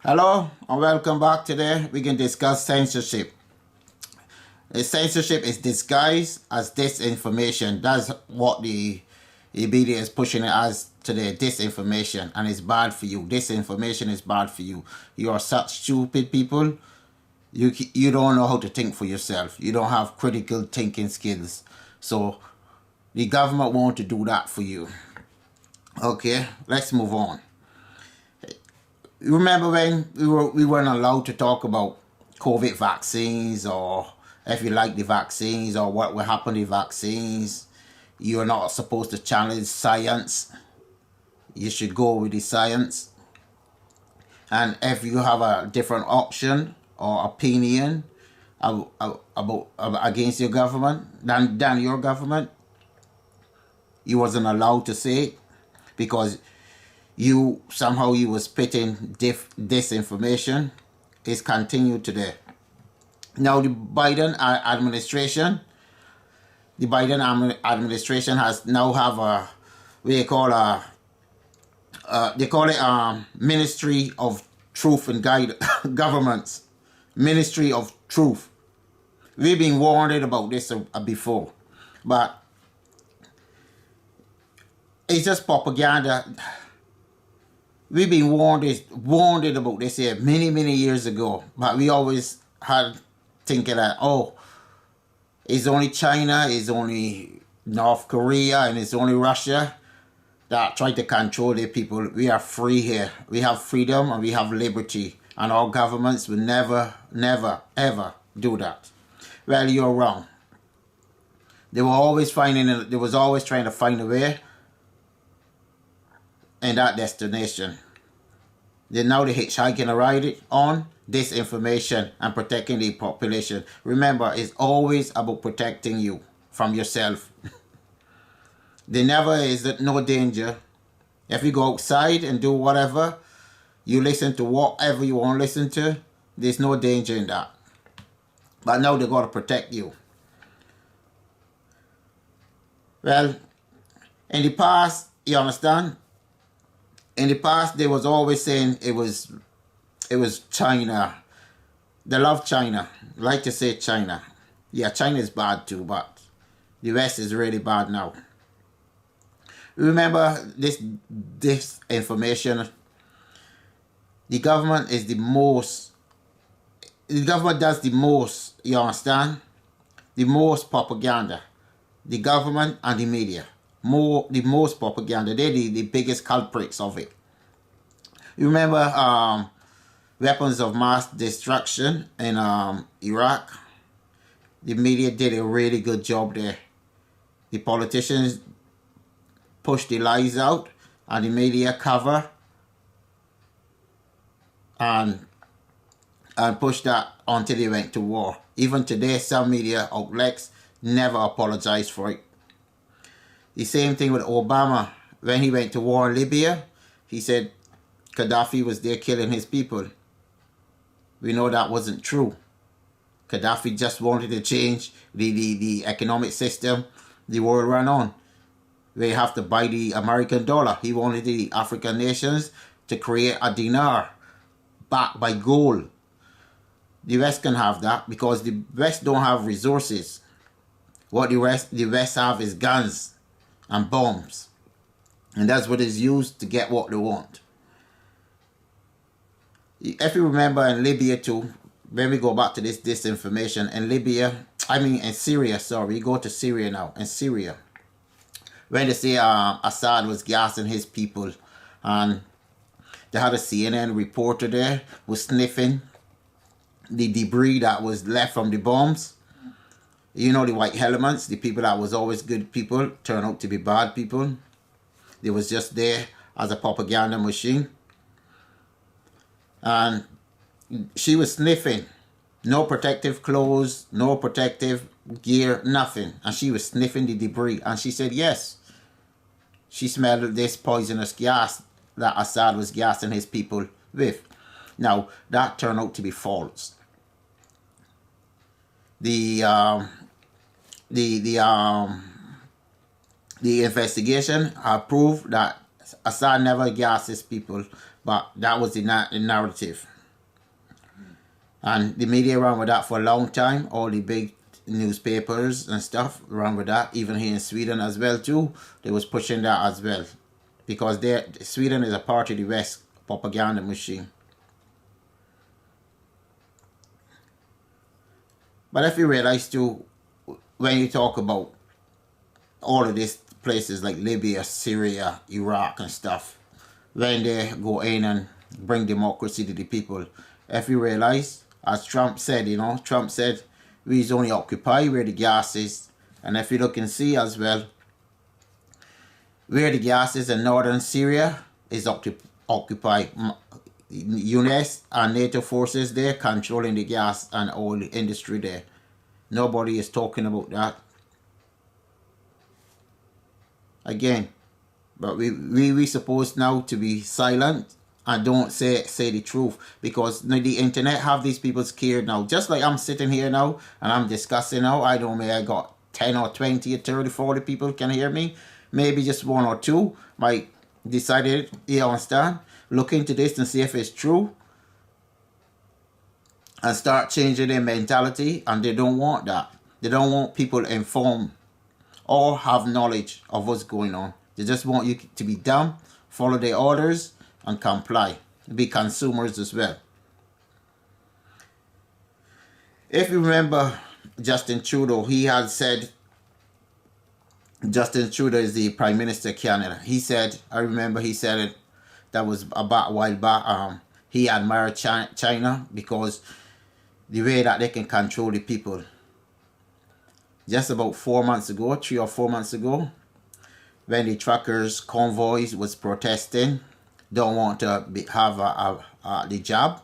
Hello and welcome back. Today we can discuss censorship. Censorship is disguised as disinformation. That's what the media is pushing it as today, disinformation, and it's bad for you. Disinformation is bad for you. You are such stupid people. You don't know how to think for yourself. You don't have critical thinking skills. So the government want to do that for you. Okay, let's move on. You remember when we weren't allowed to talk about COVID vaccines, or if you like the vaccines, or what will happen to the vaccines? You're not supposed to challenge science. You should go with the science. And if you have a different option or opinion about against your government than your government, you wasn't allowed to say it because you was spitting disinformation. Is continued today. Now the Biden administration has now have a what they call they call it Ministry of Truth and Governments. Ministry of Truth. We've been warned about this before, but it's just propaganda. We've been warned about this here many years ago, but we always had thinking that, oh, it's only China, it's only North Korea, and it's only Russia that try to control their people. We are free here. We have freedom and we have liberty, and our governments will never ever do that. Well, you're wrong. They was always trying to find a way in that destination. Then now they're hitchhiking a ride on disinformation and protecting the population. Remember, it's always about protecting you from yourself. There never is no danger. If you go outside and do whatever, you listen to whatever you want to listen to, there's no danger in that. But now they got to protect you. Well, in the past, you understand? In the past, they was always saying it was China. They love China. Like to say China. Yeah, China is bad too, but the West is really bad now. Remember this information. The government does the most, you understand? The most propaganda. The government and the media. The most propaganda. They're the biggest culprits of it. You remember weapons of mass destruction in Iraq? The media did a really good job there. The politicians pushed the lies out, and the media cover and pushed that until they went to war. Even today, some media outlets never apologized for it. The same thing with Obama. When he went to war in Libya, he said Gaddafi was there killing his people. We know that wasn't true. Gaddafi just wanted to change the economic system the world ran on. They have to buy the American dollar. He wanted the African nations to create a dinar backed by gold. The West can have that because the West don't have resources. What the West have is guns and bombs, and that's what is used to get what they want. If you remember in Libya too, when we go back to this disinformation, in Syria, sorry, go to Syria now. In Syria, when they say Assad was gassing his people, and they had a CNN reporter there was sniffing the debris that was left from the bombs. You know, the white elements, the people that was always good people, turn out to be bad people. They was just there as a propaganda machine. And she was sniffing. No protective clothes, no protective gear, nothing. And she was sniffing the debris. And she said, yes, she smelled this poisonous gas that Assad was gassing his people with. Now, that turned out to be false. The investigation proved that Assad never gassed his people, But that was the narrative. And the media ran with that for a long time. All the big newspapers and stuff ran with that. Even here in Sweden as well too. They was pushing that as well. Because Sweden is a part of the West propaganda machine. But if you realize too, when you talk about all of these places like Libya, Syria, Iraq and stuff, when they go in and bring democracy to the people, if you realize, as Trump said, Trump said, we only occupy where the gas is. And if you look and see as well, where the gas is in northern Syria is occupied. US and NATO forces there controlling the gas and oil industry there. Nobody is talking about that. Again, but we supposed now to be silent and don't say the truth, because the internet have these people scared now. Just like I'm sitting here now and I'm discussing now, I don't know, I got 10 or 20 or 30, 40 people can hear me. Maybe just one or two might decided, you understand, look into this and see if it's true and start changing their mentality. And they don't want that. They don't want people informed or have knowledge of what's going on. They just want you to be dumb, follow their orders and comply. Be consumers as well. If you remember Justin Trudeau, he had said, Justin Trudeau is the Prime Minister of Canada. He said, I remember he said it, that was about a while back, he admired China because the way that they can control the people. Just about 4 months ago, 3 or 4 months ago, when the truckers convoys was protesting, don't want to have the job.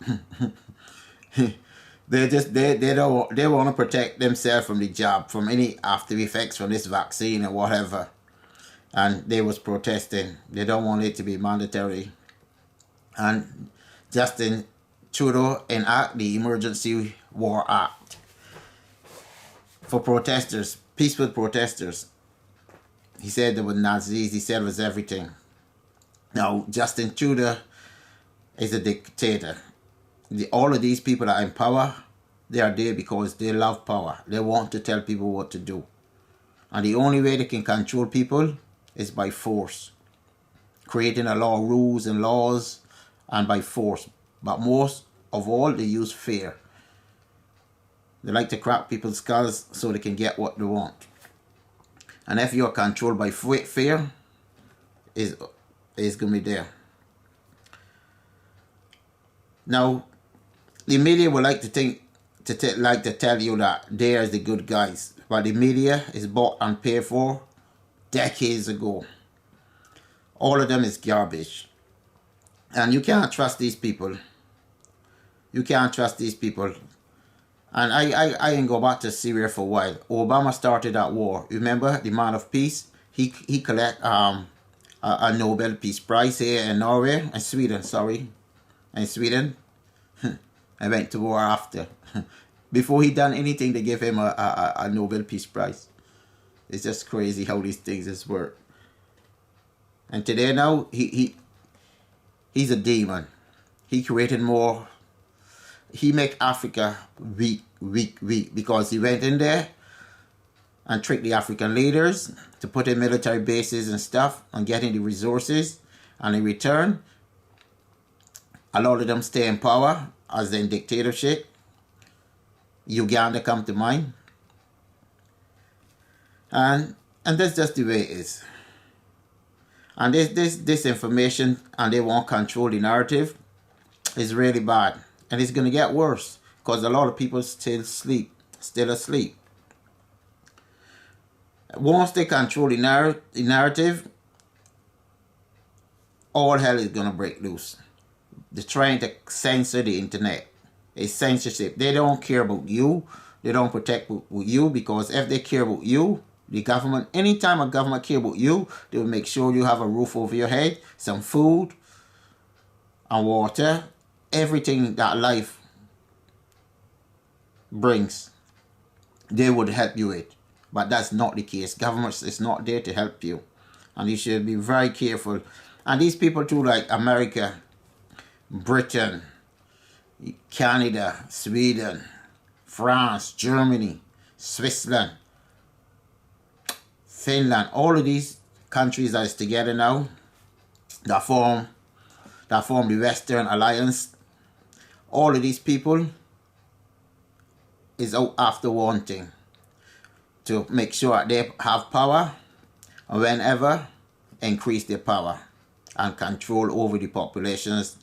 They want to protect themselves from the job, from any after effects from this vaccine or whatever. And they was protesting. They don't want it to be mandatory. And Justin Trudeau enacted the Emergency War Act for protesters, peaceful protesters. He said there were Nazis. He said it was everything. Now, Justin Trudeau is a dictator. All of these people that are in power, they are there because they love power. They want to tell people what to do. And the only way they can control people is by force. Creating a law, rules and laws, and by force. But most of all, they use fear. They like to crack people's skulls so they can get what they want. And if you're controlled by fear, it's going to be there. Now, the media would like to tell you that they are the good guys, but the media is bought and paid for decades ago. All of them is garbage, and you can't trust these people. You can't trust these people. And I ain't go back to Syria for a while. Obama started that war. Remember the man of peace? He collect a Nobel Peace Prize here in Norway and Sweden. Sorry, in Sweden. I went to war after. Before he done anything, they gave him a Nobel Peace Prize. It's just crazy how these things just work. And today now, he's a demon. He created more. He make Africa weak because he went in there and tricked the African leaders to put in military bases and stuff and getting the resources. And in return, a lot of them stay in power as in dictatorship. Uganda come to mind. And that's just the way it is. And this information, and they won't control the narrative, is really bad. And it's going to get worse because a lot of people still asleep. Once they control the narrative, all hell is going to break loose. They're trying to censor the internet. It's censorship. They don't care about you. They don't protect you, because if they care about you, the government, anytime a government care about you, they will make sure you have a roof over your head, some food and water, everything that life brings, they would help you with. But that's not the case. Government is not there to help you. And you should be very careful. And these people too, like America, Britain, Canada, Sweden, France, Germany, Switzerland, Finland, all of these countries that is together now that form the Western Alliance. All of these people is out after one thing, to make sure they have power, and whenever increase their power and control over the populations.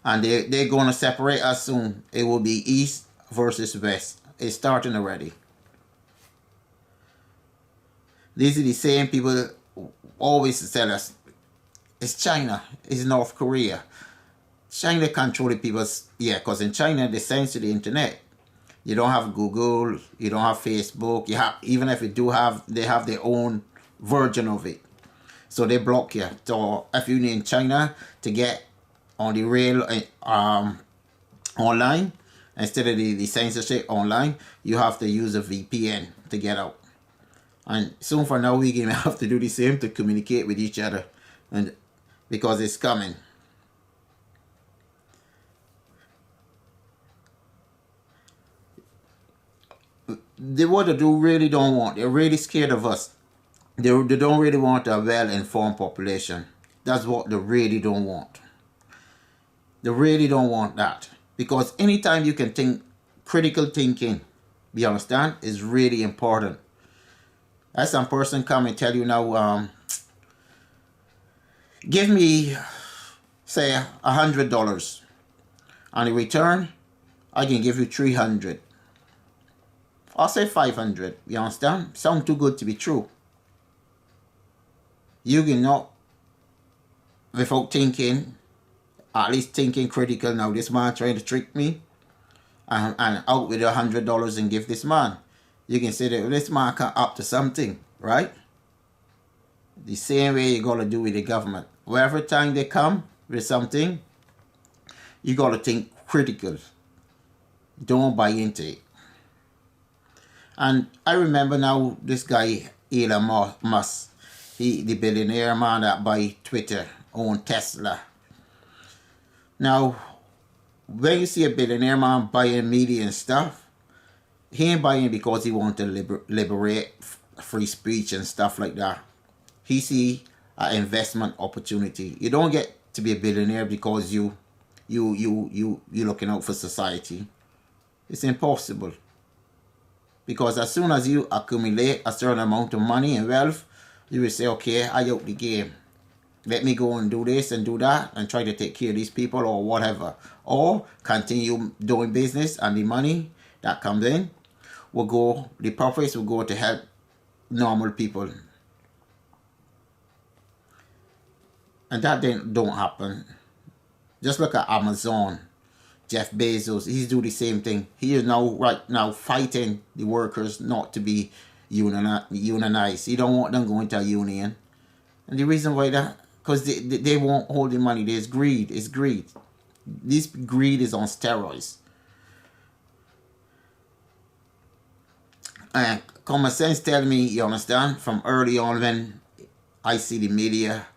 And they're going to separate us soon. It will be East versus West. It's starting already. These are the same people who always tell us, it's China, it's North Korea. China control the people's, yeah, because in China they censor the internet. You don't have Google, you don't have Facebook, you have, even if you do have, they have their own version of it. So they block you. So if you're in China to get on the rail online, instead of the censorship online, you have to use a VPN to get out. And soon for now, we're going to have to do the same to communicate with each other, and because it's coming. They what they do really don't want. They're really scared of us. They don't really want a well-informed population. That's what they really don't want. They really don't want that. Because anytime you can think, critical thinking, you understand, is really important. As some person come and tell you now, give me, say, $100. And in return, I can give you 300. I'll say 500. You understand? Sound too good to be true. You cannot, without thinking, at least thinking critical, now this man trying to trick me, and out with $100 and give this man. You can say that this man can up to something, right? The same way you gotta do with the government. Wherever time they come with something, you gotta think critical. Don't buy into it. And I remember now this guy Elon Musk, the billionaire man that buy Twitter, own Tesla. Now, when you see a billionaire man buying media and stuff, he ain't buying because he want to liberate free speech and stuff like that. He see an investment opportunity. You don't get to be a billionaire because you looking out for society. It's impossible. Because as soon as you accumulate a certain amount of money and wealth, you will say, okay, I out the game. Let me go and do this and do that and try to take care of these people or whatever. Or continue doing business, and the money that comes in will go, the profits will go to help normal people. And that don't happen. Just look at Amazon. Jeff Bezos, he's doing the same thing. He is now right now fighting the workers not to be unionized. He don't want them going to a union. And the reason why that, because they won't hold the money. There's greed. It's greed. This greed is on steroids. And common sense tell me, you understand, from early on when I see the media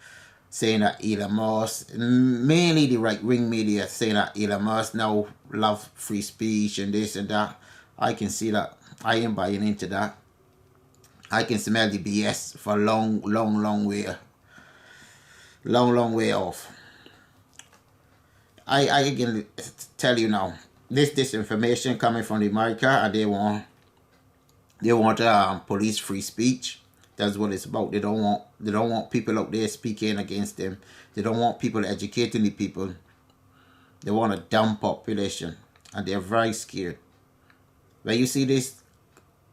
saying that Elon Musk, mainly the right-wing media, saying that Elon Musk now love free speech and this and that. I can see that. I ain't buying into that. I can smell the BS for a long way. Long way off. I can tell you now, this disinformation coming from America, and they want police free speech. That's what it's about. They don't want people out there speaking against them. They don't want people educating the people. They want a dumb population, and they're very scared. When you see this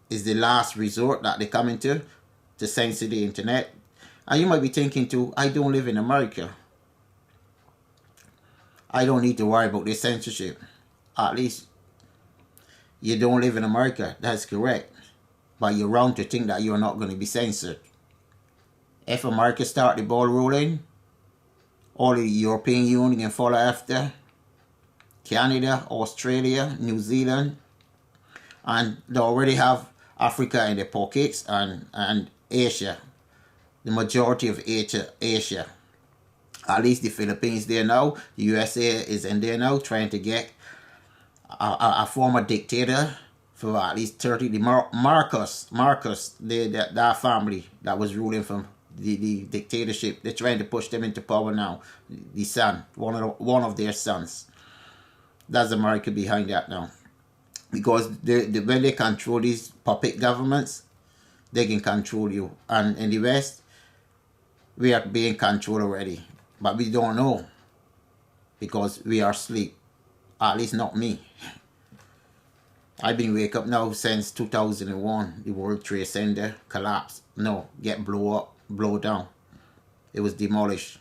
is the last resort that they come into to censor the internet, and you might be thinking too, I don't live in America. I don't need to worry about this censorship. At least you don't live in America. That's correct. But you're wrong to think that you're not going to be censored. If America start the ball rolling, all the European Union can follow after. Canada, Australia, New Zealand, and they already have Africa in their pockets, and Asia. The majority of Asia. At least the Philippines there now. The USA is in there now trying to get a former dictator for at least 30. The Marcos, that family that was ruling from the dictatorship. They're trying to push them into power now. The son, one of their sons. That's America behind that now. Because when they control these puppet governments, they can control you. And in the West, we are being controlled already. But we don't know. Because we are asleep. At least not me. I've been wake up now since 2001. The World Trade Center collapsed. No, get blow down. It was demolished.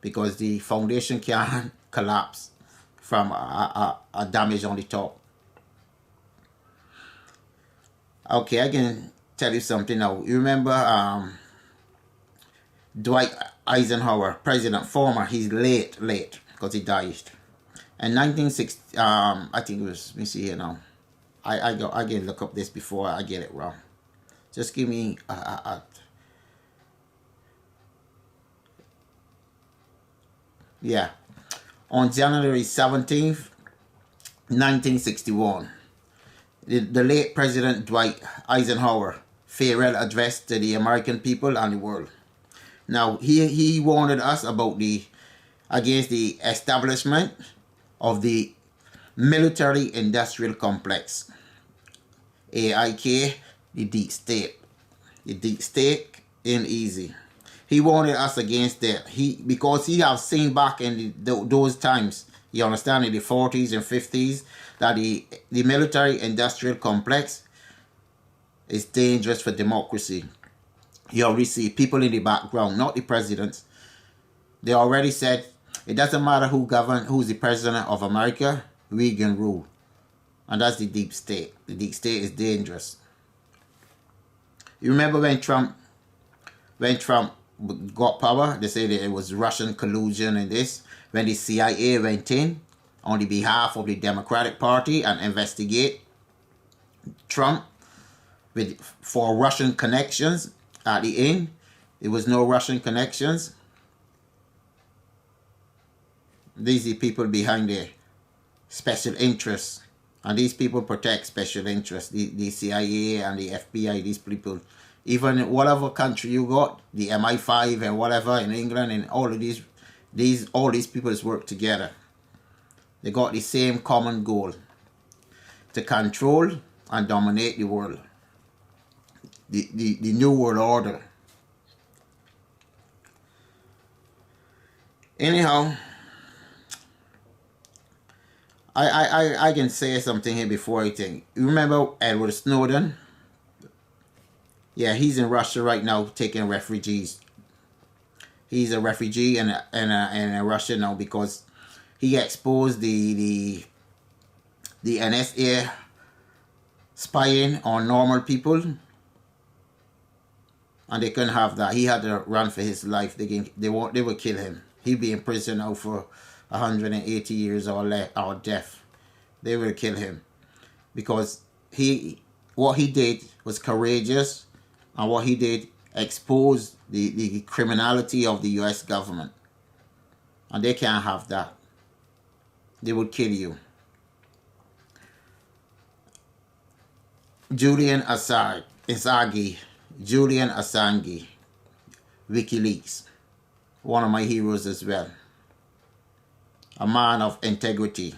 Because the foundation can't collapse from a damage on the top. Okay, I can tell you something now. You remember Dwight Eisenhower, former, he's late, because he died. In 1960, I think it was, let me see here now. I can look up this before I get it wrong. Just give me yeah. On January 17th, 1961, the late President Dwight Eisenhower farewell address to the American people and the world. Now, he warned us about against the establishment of the military-industrial complex, AIK, the deep state. The deep state ain't easy. He warned us against that. Because he have seen back in those times, you understand, in the 40s and 50s, that the military-industrial complex is dangerous for democracy. You already see people in the background, not the presidents. They already said, it doesn't matter who's the president of America, we can rule. And that's the deep state. The deep state is dangerous. You remember when Trump got power, they said that it was Russian collusion and this. When the CIA went in on the behalf of the Democratic Party and investigate Trump for Russian connections, at the end, there was no Russian connections. These are the people behind there. Special interests. And these people protect special interests. The CIA and the FBI, these people. Even in whatever country you got, the MI5 and whatever in England, and all of all these people work together. They got the same common goal. To control and dominate the world. The New World Order. Anyhow, I can say something here before I think. You remember Edward Snowden? Yeah, he's in Russia right now taking refugees. He's a refugee in Russia now because he exposed the NSA spying on normal people, and they couldn't have that. He had to run for his life. They would kill him. He'd be in prison now for 180 years or death. They will kill him because what he did was courageous, and what he did exposed the criminality of the US government, and they can't have that. They would kill you. Julian Assange, WikiLeaks, one of my heroes as well. A man of integrity.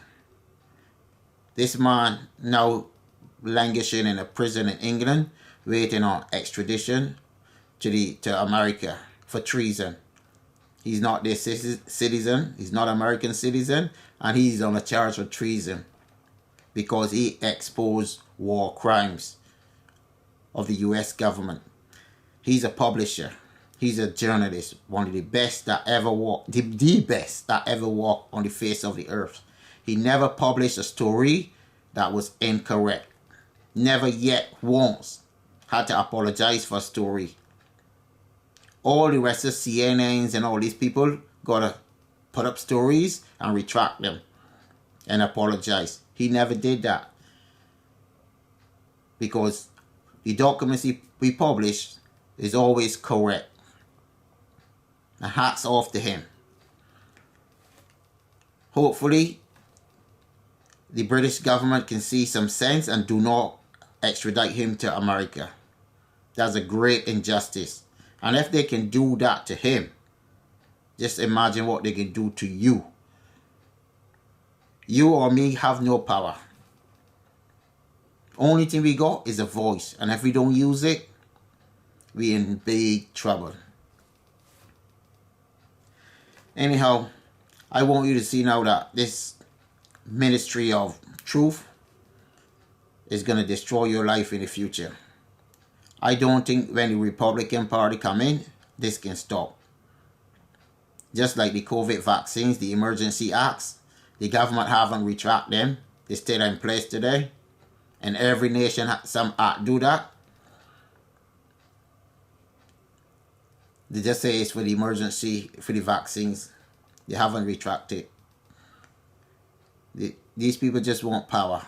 This man now languishing in a prison in England, waiting on extradition to America for treason. He's not their citizen. He's not American citizen, and he's on a charge for treason because he exposed war crimes of the U.S. government. He's a publisher. He's a journalist, one of the best that ever walked, the best that ever walked on the face of the earth. He never published a story that was incorrect. Never yet once had to apologize for a story. All the rest of CNNs and all these people gotta put up stories and retract them and apologize. He never did that because the documents he published is always correct. And hats off to him. hopefully the British government can see some sense and do not extradite him to America. That's a great injustice. And if they can do that to him, just imagine what they can do to you. You or me have no power. Only thing we got is a voice. And if we don't use it, we're in big trouble. Anyhow, I want you to see now that this ministry of truth is going to destroy your life in the future. I don't think when the Republican Party come in, this can stop. Just like the COVID vaccines, the emergency acts, the government haven't retracted them. They're still in place today. And every nation, some act do that. They just say it's for the emergency, for the vaccines. They haven't retracted. These people just want power.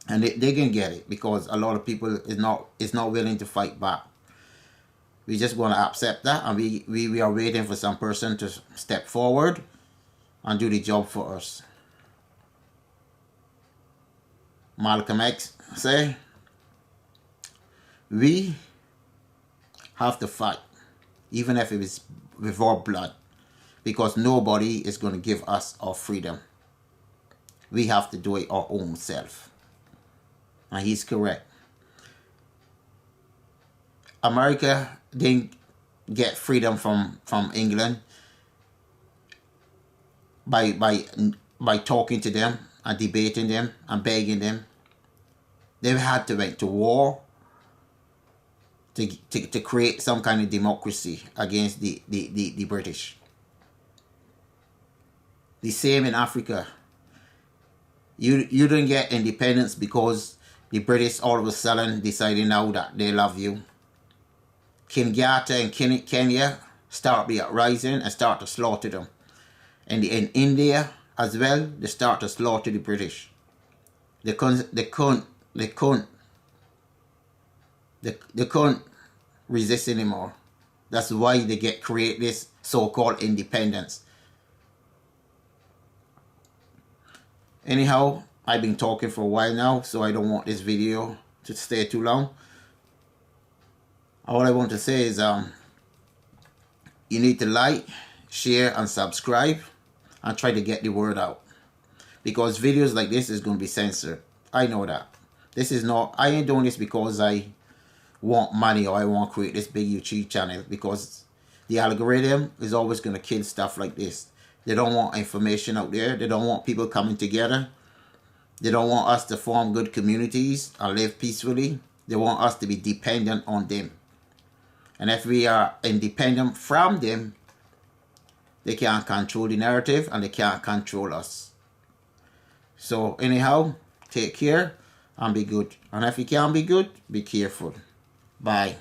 And they can get it because a lot of people is not willing to fight back. We just want to accept that, and we are waiting for some person to step forward and do the job for us. Malcolm X say, we have to fight, even if it is with our blood, because nobody is going to give us our freedom. We have to do it our own self. And he's correct. America didn't get freedom from England by talking to them and debating them and begging them. They had to went to war to create some kind of democracy against the British. The same in Africa. You didn't get independence because the British all of a sudden decided now that they love you. Kenyatta and Kenya start the uprising and start to slaughter them. And in India as well, they start to slaughter the British. They couldn't resist anymore. That's why they create this so-called independence. Anyhow, I've been talking for a while now, so I don't want this video to stay too long. All I want to say is you need to like, share, and subscribe, and try to get the word out. Because videos like this is going to be censored. I know that. I ain't doing this because I want money or I want to create this big YouTube channel, because the algorithm is always going to kill stuff like this. They don't want information out there. They don't want people coming together. They don't want us to form good communities and live peacefully. They want us to be dependent on them. And if we are independent from them, they can't control the narrative and they can't control us. So anyhow, take care and be good. And if you can't be good, be careful. Bye.